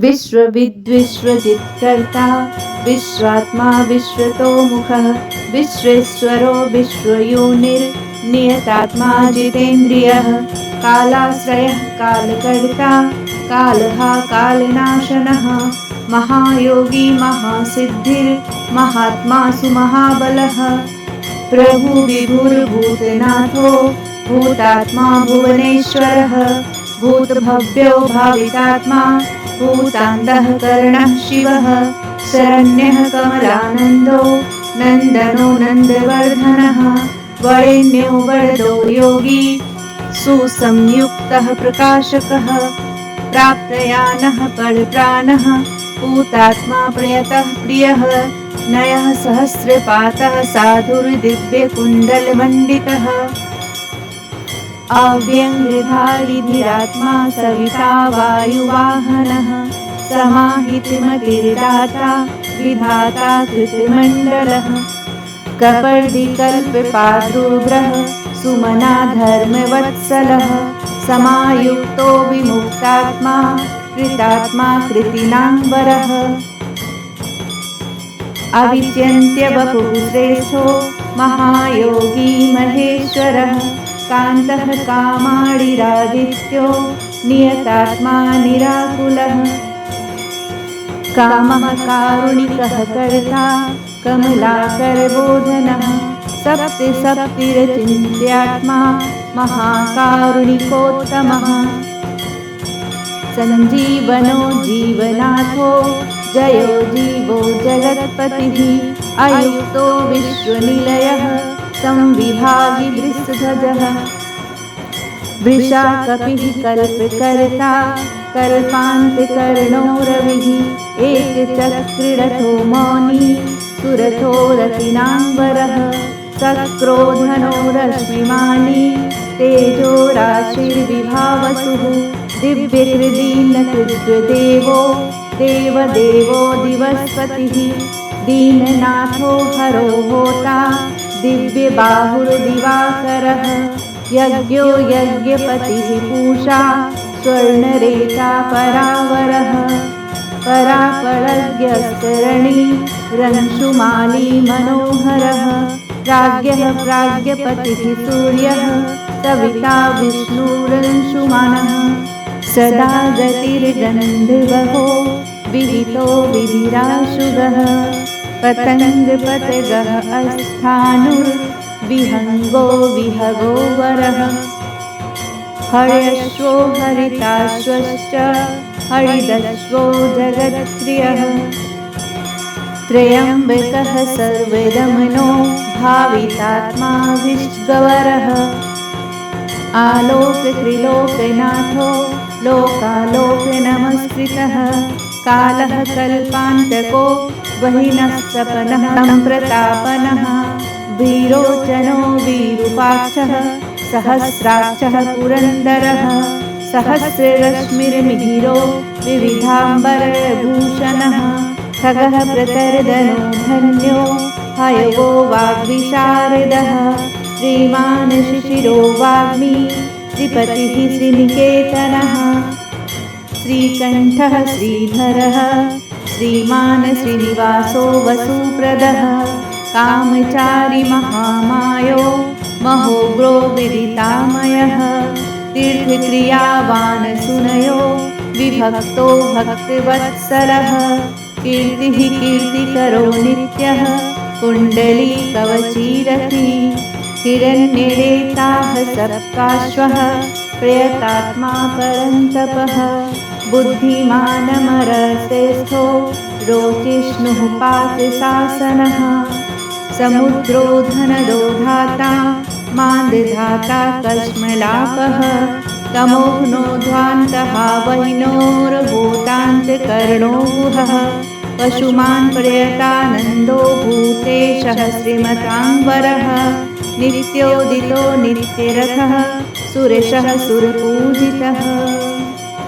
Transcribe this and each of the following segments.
विश्वविद्विश्वजित्कर्ता विश्वात्मा विश्वतोमुखः विश्वेश्वरो विश्वयोनिर्नियतात्मा जितेन्द्रियः कालाश्रयः कालकर्ता कालः कालनाशनः महायोगी महासिद्धिर्महात्मा सुमहाबलः प्रभुविभुर्भूतनाथो भूतात्मा भुवनेश्वरः भूतभव्यो भावितात्मा भूतान्तःकरणः शिवः शरण्यः कमलानन्दो नन्दनो नन्दवर्धनः वरेण्यो वरदो योगी सुसंयुक्तः प्रकाशकः प्राप्तयानः परप्राणः भूतात्मा प्रयतः प्रियः नयः सहस्रपातः साधुर्दिव्यकुण्डलमण्डितः अव्यङ्गधारिधिरात्मा सविता वायुवाहनः समाहितमतिर्दाता विधाता कृतिमण्डलः कपर्दिकल्पपादुग्रः सुमना धर्मवत्सलः समायुक्तो विमुक्तात्मा कृतात्मा कृतिनाम्बरः अविचिन्त्यवपुः श्रेष्ठो महायोगी महेश्वरः कान्तः कामाडिरादित्यो नियतात्मा निराकुलः कामः कारुणिकः कर्ता कमलाकरबोधनः सप्तिरचिन्त्यात्मा महाकारुणिकोत्तमः सञ्जीवनो जीवनाथो जयो जीवो जगत्पतिः अयुक्तो विश्वनिलयः संविभागि वृषध्वजः वृषाकपिः कल्पकर्ता कल्पान्तकर्णो रविः एकचक्रिरथो मौनी सुरथो रतिनाम्बरः सक्रोधनो रश्मिमानी तेजो राशिर्विभावसुः दिव्यकृदीनकृद्देवो देवदेवो दिवस्पतिः दीननाथो हरो होता दिव्यबाहुर्दिवाकरः यज्ञो यज्ञपतिः पूषा स्वर्णरेखा परावरः परापरज्ञस्तरणी रंशुमाली मनोहरः प्राज्ञः प्राज्ञपतिः सूर्यः सविता विष्णुरंशुमानः सदा गतिर्गन्धर्वो विदितो विधिराशुगः पतङ्गपतगः अस्थाणुर्विहङ्गो विहगो वरः हर्यश्वो हरिताश्वश्च हरिदश्वो जगत्प्रियः त्र्यम्बकः सर्वदमनो भावितात्मा विश्ववरः आलोकत्रिलोकनाथो लोकालोकनमस्कृतः कालः कल्पान्तको वहिनः सपनः प्रतापनः वीरोचनो विरूपाक्षः सहस्राक्षः पुरन्दरः सहस्ररश्मिर्मिहिरो विविधाम्बरभूषणः खगः प्रतर्दनो धन्यो हयवो वाग्विशारदः श्रीमान् शिशिरो वाग्मी श्रीपतिः श्रीनिकेतनः श्रीकण्ठः श्रीधरः श्रीमान् श्रीनिवासो वसुप्रदः कामचारी महामायो महोग्रो विदितामयः तीर्थक्रियावान् सुनयो विभक्तो भक्तवत्सलः कीर्तिः कीर्तिकरो नित्यः कुण्डली कवचीरथी हिरण्यरेताः सप्ताश्वः प्रयतात्मा परन्तपः बुद्धिमानमरश्रेष्ठो रोचिष्णुः पातिशासनः समुद्रो धनदो धाता मान्दधाता कश्मलापः तमोघ्नो ध्वान्तः वहिनोर्भूतान्तकर्णो गुहः पशुमान् प्रयतानन्दो भूतेशः श्रीमताम्बरः नित्योदितो नित्यरथः सुरेशः सुरपूजितः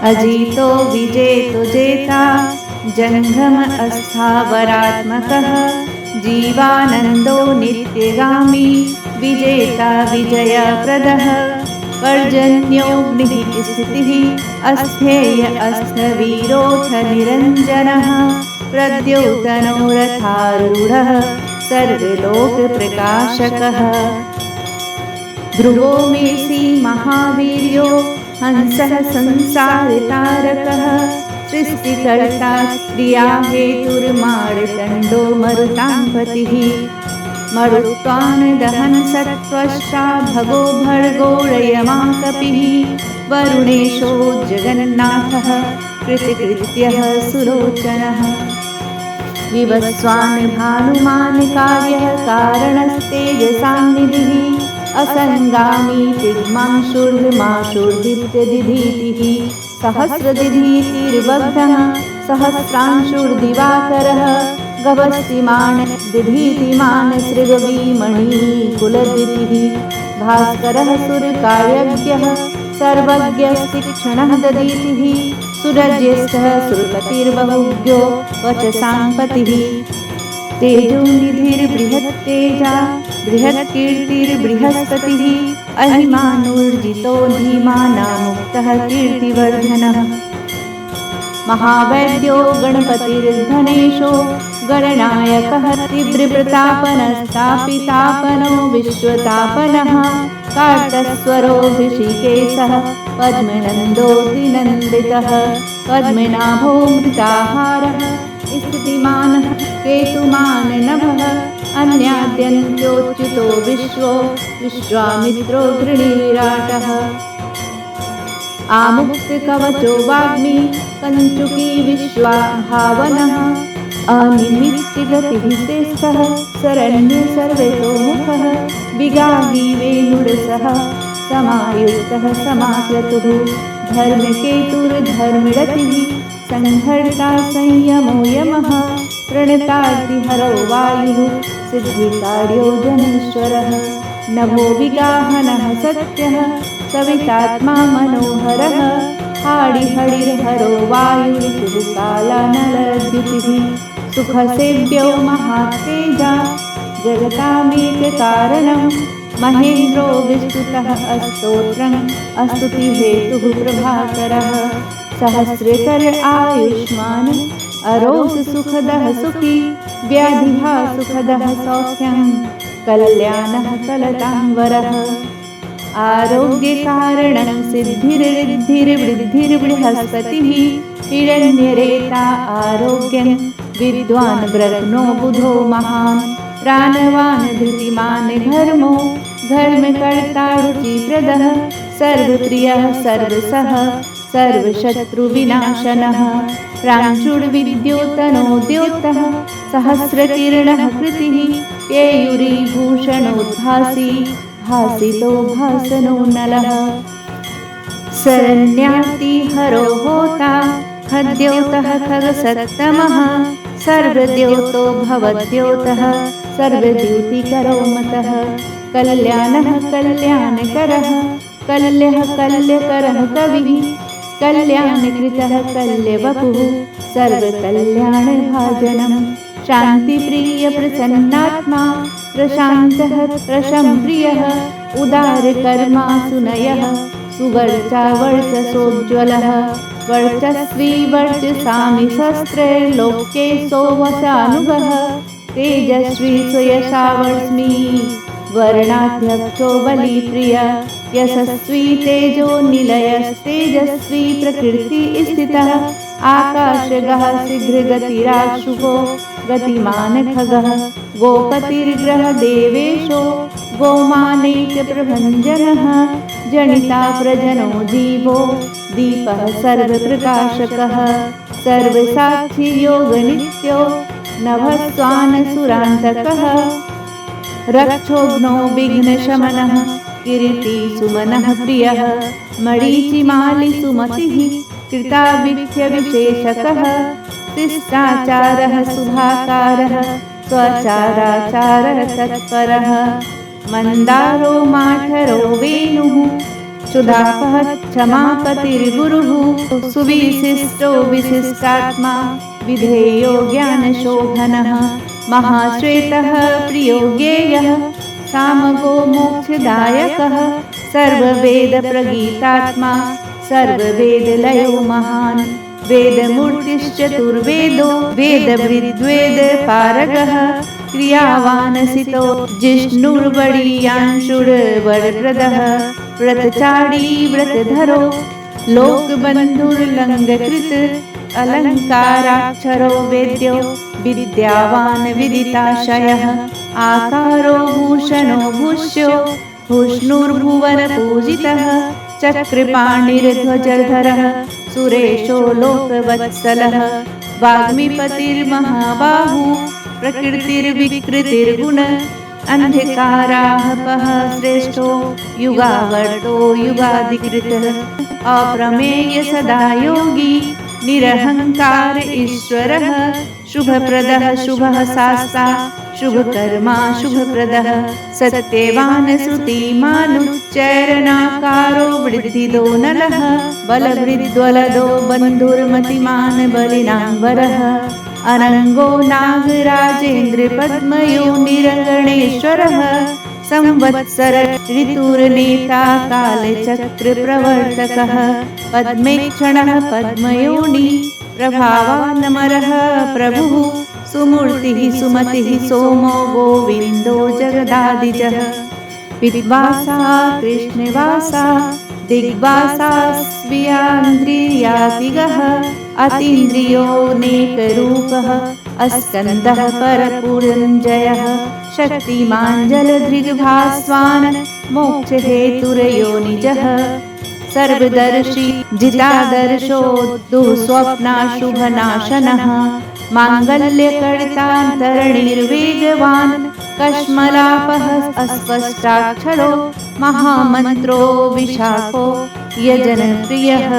अजितो विजेतो जेता जङ्घम अस्थावरात्मकः जीवानन्दो नित्यगामी विजेता विजयप्रदः पर्जन्योऽग्निः स्थितिः अस्थेय अस्थवीरोऽथ निरञ्जनः प्रद्योतनो रथारूढः सर्वलोकप्रकाशकः ध्रुवो मेसि महावीर्यो हंसः संसारतारकः सृष्टिकर्ता क्रियाहेतुर्मार्तण्डो मरुताम्पतिः मरुत्वान् दहन् सत्त्वश्चा भगो भर्गो रयमा कपिः वरुणेशो जगन्नाथः कृतकृत्यः सुलोचनः विवस्वान् भानुमान् कार्यः कारणस्तेजसान्निधिः असङ्गामी तिग्मांशुर्माशुर्दीप्तदिधीतिः सहस्रदिधीतिर्बद्धः सहस्रांशुर्दिवाकरः गवस्तिमान् दिधीतिमान् सृगवीमणिः कुलद्वितिः भास्करः सुरकार्यज्ञः सर्वज्ञस्तिक्षणः दधीतिः सुरज्येष्ठः सुरपतिर्बहुज्ञो वचसाम्पतिः तेजोनिधिर्बृहत्तेजा बृहत्कीर्तिर्बृहस्पतिः अहिमानूर्जितो धीमानामुक्तः कीर्तिवर्धनः महावैद्यो गणपतिर्धनेशो गणनायकः तीव्रप्रतापनस्तापितापनो विश्वतापनः कार्तस्वरो ऋषिकेशः पद्मनन्दोऽतिनन्दितः पद्मनाभो मृताहारः स्थितिमानः केतुमान् नभः अन्याद्यन्त्योच्युतो विश्वामित्रो गृणीराटः आमुक्तकवचो वाग्मी कञ्चुकी विश्वाभावनः अनिमित्तिगतिः श्रेष्ठः शरण्य सर्वतोमुखः विगाही वेणुरसः समायुक्तः समाक्रतुः धर्मकेतुर्धर्मरतिः संहर्ता संयमो यमः प्रणतार्तिहरो वायुः सिद्धिकार्यो जनेश्वरः नभो विगाहनः सत्यः सवितात्मा मनोहरः हाडिहडिर्हरो वायुर्कुरुकालानलद्युतिः सुखसेव्यो महातेजा जगतामेककारणं महेन्द्रो विस्तुतः अस्तोत्रम् अस्तुतिहेतुः प्रभाकरः सहस्रकर आयुष्मान अरोस सुखदः सुखी व्याधिः सुखदः सौख्यं कल्याणः कलतांवरः आरोग्यकारणं सिद्धिर्वृद्धिर्बृहस्पतिः हिरण्यरेता आरोग्यं विद्वान् ब्रह्मो बुधो महान् प्राणवान् धृतिमान् धर्मो धर्मकर्ता रुचिप्रदः सर्वप्रियः सर्वसः सर्वशत्रुविनाशनः प्राञ्चुर्विद्योतनोद्योतः सहस्रकिरणः कृतिः केयूरीभूषणोद्भासी भासितो भासनो नलः शरण्यातिहरो होता खद्योतः खगसत्तमः सर्वद्योतो भवद्योतः सर्वद्युतिकरो मतः कल्याणः कल्याणकरः कल्यः कल्यकरः कविः कल्याणकृतः कल्यवपुः सर्वकल्याणभाजनं शान्तिप्रियप्रसन्नात्मा प्रशान्तः प्रशंप्रियः उदारकर्मा सुनयः सुवर्चावर्चसोज्ज्वलः वर्चस्वी वर्चसामि शस्त्रैर्लोके सोवसानुभः तेजस्वी सुयशावर्ष्मी वर्णाध्यक्षो बलिप्रिय यशस्वी तेजो निलयस्तेजस्वी प्रकृति स्थितः आकाशगः शीघ्रगतिराशुभो गतिमान खगः गोपतिर्ग्रह देवेशो गोमानैकप्रभञ्जनः जनिता प्रजनो जीवो दीपः सर्वप्रकाशकः सर्वसाक्षी योगनित्यो नभस्वानसुरान्तकः रक्षोघ्नो विघ्नशमनः किरीटी सुमनः प्रियः मरीचिमाली सुमतिः कृताविख्यविशेषकः शिष्टाचारः सुधाकारः स्वचाराचारः तत्परः मन्दारो माठरो वेणुः सुधापः क्षमापतिर्गुरुः सुविशिष्टो विशिष्टात्मा विधेयो ज्ञानशोभनः महाश्वेतः प्रियो ज्ञेयः सामगो मोक्षदायकः सर्ववेदप्रगीतात्मा सर्ववेदलयो महान् वेदमूर्तिश्चतुर्वेदो वेदवृद्वेदपारगः क्रियावानसितो जिष्णुर्वरीयांशुर्वरप्रदः व्रतचारी व्रतधरो लोकबन्धुर्लङ्घकृत अलङ्काराक्षरो वेद्यो विद्यावान् विदिताशयः आकारो भूषणो भूष्यो भूष्णुर्भुवनपूजितः चक्रपाणिर्ध्वजधरः सुरेशो लोकवत्सलः वाग्मीपतिर्महाबाहु प्रकृतिर्विकृतिर्गुण अन्धकारापः श्रेष्ठो युगावर्तो युगाधिकृतः अप्रमेय सदा योगी निरहंकार ईश्वरः शुभप्रदः शुभः शास्ता शुभकर्मा शुभप्रदः सत्यवान् श्रुतिमानुच्चैरनाकारो वृद्धिदो नलः बलवृद्वलदो बन्धुर्मतिमान् बलिनाम्बरः अनङ्गो नागराजेन्द्र पद्मयोनिरगणेश्वरः संवत्सर ऋतुर्नेता कालचक्रप्रवर्तकः पद्मेक्षणः पद्मयोनि प्रभावानमरः प्रभुः सुमूर्तिः सुमतिः सोमो गोविन्दो जगदादिजः विद्वासा कृष्णवासा दिग्वासा स्वीयान्द्रियातिगः अतीन्द्रियोऽनेकरूपः अस्कन्दः परपुरञ्जयः शक्तिमान् जलधृग्भास्वान् मोक्षहेतुर्योनिजः सर्वदर्शी जितादर्शो दुःस्वप्नाशुभनाशनः माङ्गल्यकर्तान्तरणिर्वेगवान् कश्मलापः अस्पष्टाक्षरो महामन्त्रो विशाखो यजनप्रियः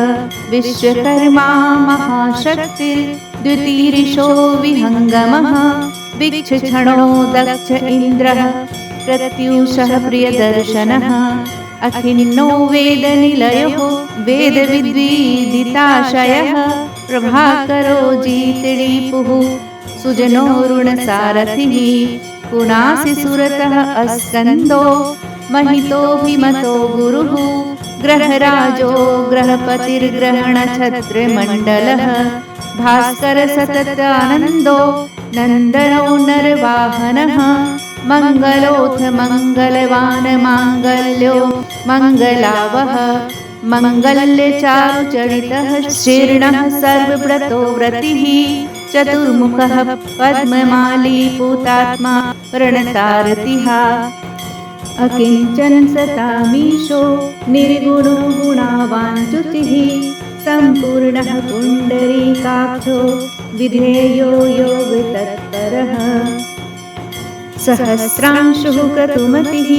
विश्वकर्मा महाशक्तिर्द्वितीरिषो विहङ्गमः वीक्षणो दक्ष इन्द्रः प्रत्यूषः प्रियदर्शनः अखिन्नो वेदनिलयो वेदविद्विदिताशयः प्रभाकरो जितरिपुः सुजनो ऋणसारथिः पुनासि सुरतः अस्कन्दो महितोऽभिमतो गुरुः ग्रहराजो ग्रहपतिर्ग्रहणछत्रमण्डलः भास्कर सततानन्दो नन्दनो नरवाहनः मङ्गलोऽथ मङ्गलवान् माङ्गल्यो मङ्गलावः मङ्गल्यचारुचरितः शीर्णः सर्वव्रतो व्रतिः चतुर्मुखः पद्ममाली पूतात्मा प्रणतारतिः अकिञ्चन सतामीशो निर्गुणो गुणावान् च्युतिः सम्पूर्णः पुण्डरीकाक्षो विधेयो योगतत्परः सहस्रांशुः क्रतुमतिः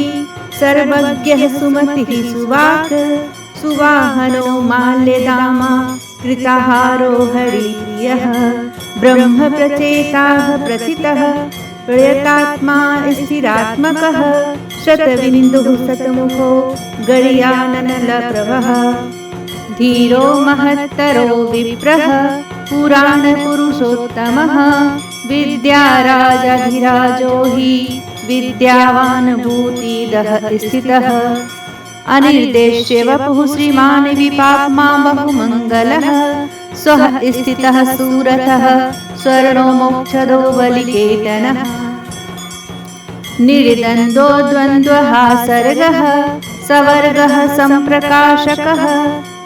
सर्वज्ञः सुमतिः सुवाक् सुवाहनो माल्यदामा कृताहारो हरिप्रियः ब्रह्मप्रचेताः प्रथितः प्रयतात्मा स्थिरात्मकः शतबिन्दुः शतमुखो गरीयाननलप्रभः धीरो महत्तरो विप्रः पुराणपुरुषोत्तमः विद्याराजाधिराजो हि विद्यावान् भूतिदः स्थितः अनिर्देश्य वपुः श्रीमान् विपाप्मा बहुमङ्गलः स्वः स्थितः सूरतः स्वर्णो मोक्षदो बलिकेतनः निर्द्वन्द्वो द्वन्द्वः सर्गः सवर्गः सम्प्रकाशकः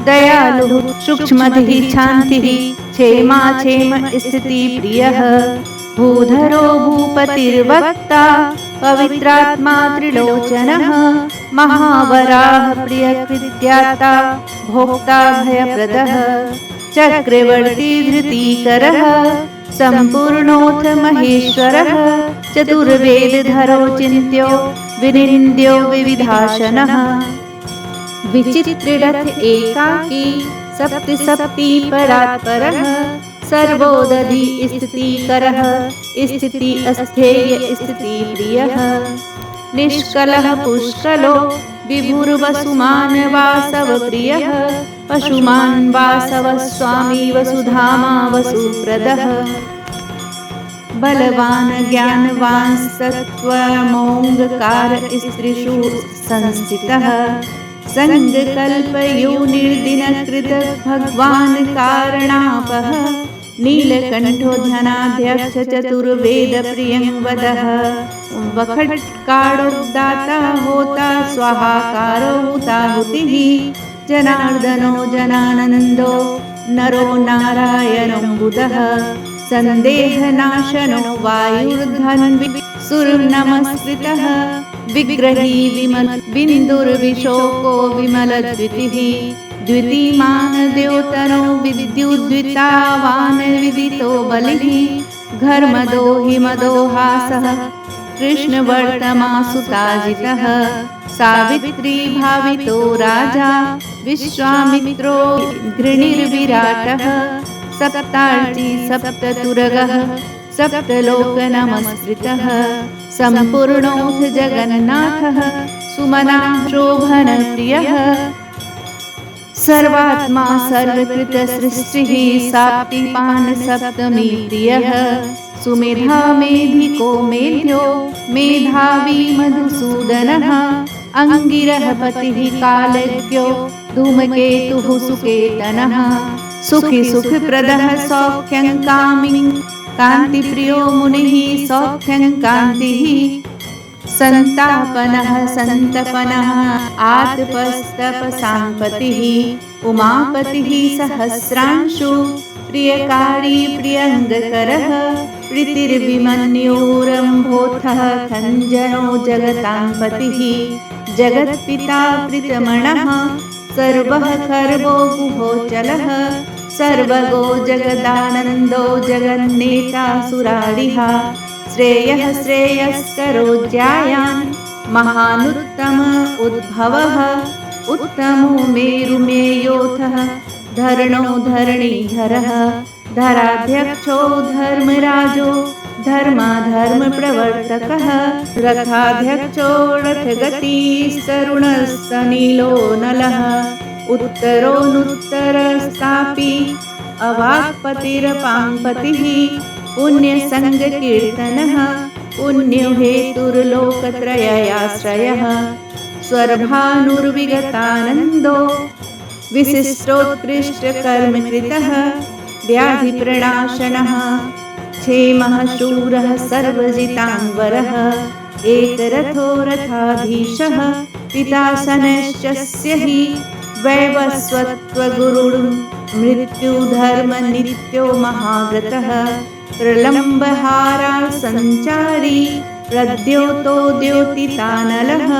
दयालुः सूक्ष्मधिः शान्तिः क्षेमा क्षेम स्थितिप्रियः भूधरो भूपतिर्वक्ता पवित्रात्मा त्रिलोचनः महावराह प्रियकृत्याता भोक्ता भयप्रदः चक्रवर्ती धृतिकरः सम्पूर्णोऽथ महेश्वरः चतुर्वेदधरो चिन्त्यो विनिन्द्यो विविधाशनः विचित्ररथ एकाकी सप्ति परात्परः सर्वोदधि स्थितिकरः स्थिति अस्थेय स्थितिप्रियः निष्कलः पुष्कलो विभुर्वसुमान् वासवप्रियः पशुमान् वासव स्वामी वसुधामा वसुप्रदः बलवान् ज्ञानवान् सत्त्वमोङ्कार स्त्रीषु संस्थितः संगकल्पयोनिर्दिनकृत भगवान् कारणापः नीलकण्ठो धनाध्यक्ष चतुर्वेदप्रियं वदः वखट्काणोद्दाता होता स्वाहाकारो हुताहुतिः जनार्दनो जनानन्दो नरो नारायणो बुधः सन्देहनाशनो वायुर्धन्वी सुरनमस्कृतः विग्रही विमल बिन्दुर्विशोको विमलद्वितिः द्वितीमान द्योतनो विद्युद्वितावान् विदितो बलिः घर्मदो हिमदो हासः कृष्णवर्तमासुताजितः सावित्री भावितो राजा विश्वामित्रो घृणिर्विराटः सप्तार्ची सप्ततुरगः सप्तलोकनमस्कृतः सम्पूर्णोऽथ जगन्नाथः सुमना शोभनप्रियः सर्वात्मा सर्वकृतसृष्टिः साप्तिपान् सप्तमी प्रियः सुमेधा मेधिको मेध्यो मेधावी मधुसूदनः अंगिरः पतिः कालज्ञो धूमकेतुः सुकेतनः सुखी सुखप्रदः सौख्यं कामी कान्तिप्रियो मुनिः सौख्यं कान्तिः संतापनः संतपनः आतपस्तपसाम्पतिः उमापतिः सहस्रांशु प्रियकारी प्रियङ्गकरः प्रीतिर्विमन्योरम्भोथः खञ्जनो जगताम्पतिः जगत्पिता प्रीतमणः सर्वः खर्वो गुहोचलः सर्वगो जगदानन्दो जगन्नेता सुरारिः श्रेयः श्रेयस्करो ज्यायान् महानुत्तम उद्भवः उत्तमो मेरुमेयोथः धरणो धरणीधरः धराध्यक्षो धर्मराजो धर्माधर्मप्रवर्तकः रथाध्यक्षो रथगतिस्तरुणस्तनीलो नलः उत्तरोऽनुत्तरस्तापि अवाक्पतिरपाङ्पतिः पुण्यसङ्गकीर्तनः पुण्यो हेतुर्लोकत्रययाश्रयः स्वर्भानुर्विगतानन्दो विशिष्टोत्कृष्टकर्मकृतः व्याधिप्रणाशनः क्षेमः शूरः सर्वजिताङ्गवरः एकरथो रथाधीशः पितासनश्चस्य हि वैवस्वत्वगुरुः मृत्युधर्मनित्यो महाव्रतः प्रलम्बहारा सञ्चारी प्रद्योतो द्योतितानलः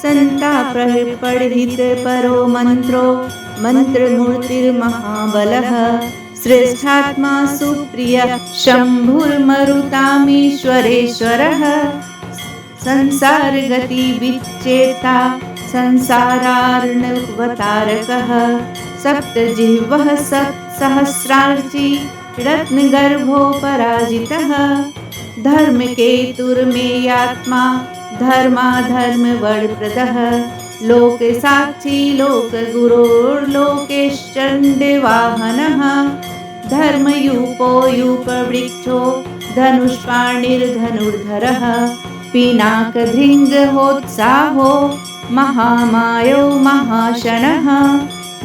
सन्तापरिपठित परो मन्त्रो मन्त्रमूर्तिर्महाबलः श्रेष्ठात्मा सुप्रियः शम्भुर्मरुतामीश्वरेश्वरः संसारगतिविच्चेता संसारार्णवतारकः सप्तजिह्वः सप्तसहस्रार्ची रत्नगर्भोपराजितः धर्मकेतुर्मेयात्मा धर्माधर्मवरप्रदः लोकसाक्षी लोकगुरोर्लोकेश्चण्डवाहनः धर्मयूपो यूपवृक्षो धनुष्पाणिर्धनुर्धरः पिनाकधृङ्गहोत्साहो महामायो महाशनः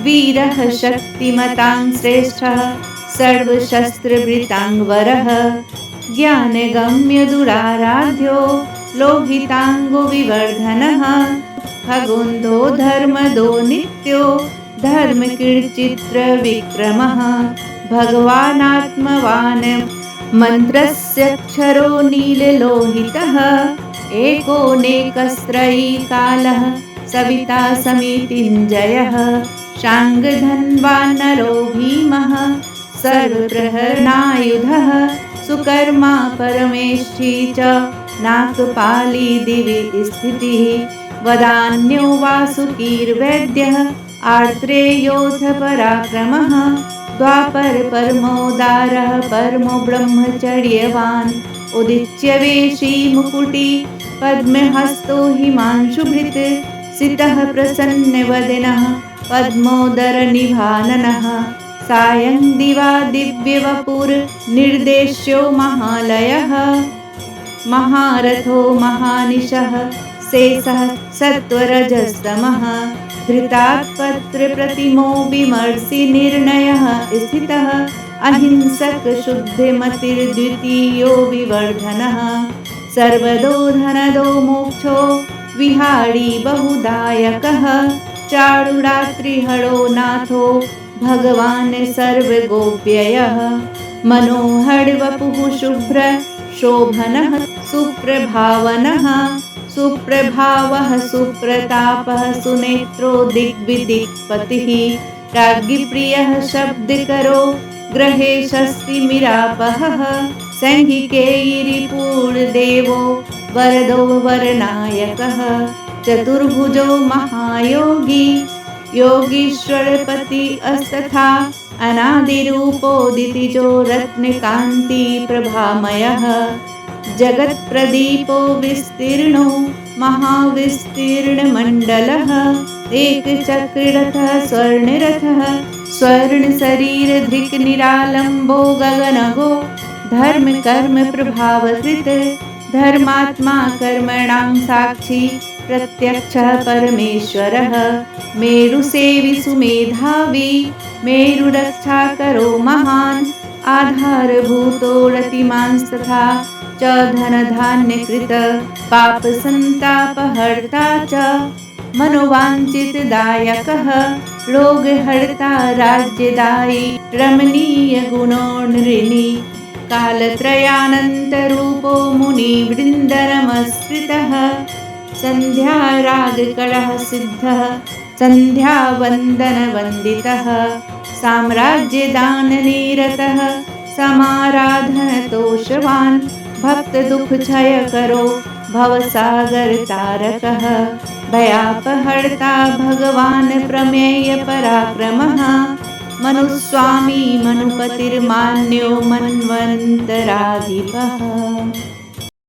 वीरः शक्तिमतां श्रेष्ठः सर्वशस्त्रभृताङ्गवरः ज्ञानगम्यदुराराध्यो लोहिताङ्गो विवर्धनः खगोन्धो धर्मदो नित्यो धर्मकीर्चित्रविक्रमः भगवानात्मवान् मन्त्रस्यक्षरो नीललोहितः एकोनेकस्त्रयी कालः सविता समितिञ्जयः शाङ्गधन्वान्नरो भीमः सर्वप्रहरणायुधः सुकर्मा परमेष्ठी च नागपाली दिवि स्थितिः वदान्यो वासुकीर्वैद्यः आर्त्रेयोऽथ पराक्रमः द्वापर परमोदारः परमो ब्रह्मचर्यवान् उदिच्य वेशी मुकुटी पद्महस्तो हिमांशुभृत् सितः प्रसन्नवदनः पद्मोदरनिभाननः सायं दिवा दिव्यवपुर्निर्देश्यो महालयः महारथो महानिशः शेषः सत्वरजस्तमः धृतात्पत्रप्रतिमो विमर्शि निर्णयः स्थितः अहिंसक शुद्धमतिर्द्वितीयो विवर्धनः सर्वदो धनदो मोक्षो विहारी बहुदायकः चारुरात्रिहरो नाथो भगवान् सर्वगोप्ययः मनोहरवपुः शुभ्र शोभनः सुप्रभावनः सुप्रभावः सुप्रतापः सुनेत्रो दिग्विदिक्पतिः राज्ञप्रियः शब्दकरो ग्रहे षष्टिमिरापहः सैंघिकैरिपूर्णदेवो वरदो वरनायकः चतुर्भुजो महायोगी योगीश्वरपति अस्तथा अनादिरूपोदितिजो रत्नकान्ति प्रभामयः जगत्प्रदीपो विस्तीर्णो महाविस्तीर्णमण्डलः एकचक्ररथः स्वर्णरथः स्वर्णशरीरधृक्निरालम्बो गगनगो धर्मकर्म प्रभावकृत धर्मात्मा कर्मणां साक्षी प्रत्यक्षः परमेश्वरः मेरुसेवि सुमेधावी मेरुरक्षाकरो महान् आधारभूतो रतिमांस्तथा च धनधान्यकृत पापसन्तापहर्ता च मनोवाञ्छितदायकः रोगहर्ता राज्यदायी रमणीयगुणोर्नृणी कालत्रयानन्तरूपो मुनिवृन्दनमस्कृतः सन्ध्यारागकलः सिद्धः सन्ध्यावन्दनवन्दितः साम्राज्यदाननिरतः समाराधनतोषवान् भक्तदुःखक्षयकरो भवसागरतारकः भयापहर्ता भगवान् प्रमेयपराक्रमः मनुस्वामी मनुपतिर्मान्यो मन्वन्तराधिपः।